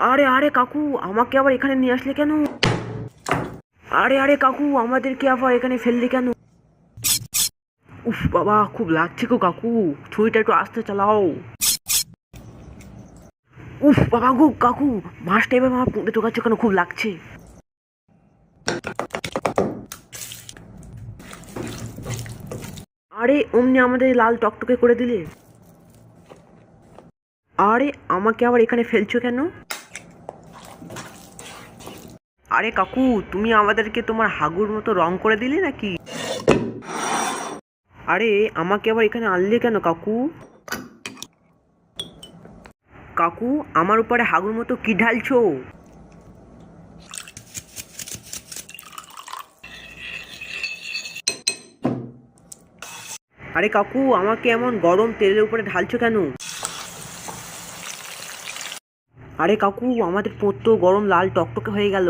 আরে আরে কাকু, আমাকে আবার এখানে নিয়ে আসলে কেন? আরে আরে কাকু, আমাদেরকে আবার এখানে ফেললে কেন? উফ বাবা, খুব লাগছে গো কাকু, ছুরিটা একটু আস্তে চালাও। উফ বাবা গো কাকু, মাছটা এবার আমার পুঁতে ঢোকাচ্ছে কেন, খুব লাগছে। আরে অমনি আমাদের লাল টকটকে করে দিলে। আরে আমাকে আবার এখানে ফেলছো কেন? আরে কাকু, তুমি আমাদেরকে তোমার হাগুর মতো রং করে দিলে নাকি? আরে আমাকে আবার এখানে আনলে কেন কাকু? কাকু, আমার উপরে হাগুর মতো কি ঢালছো? আরে কাকু, আমাকে এমন গরম তেলের উপরে ঢালছো কেন? আরে কাকু, আমাদের পোত তো গরম লাল টকটকে হয়ে গেল।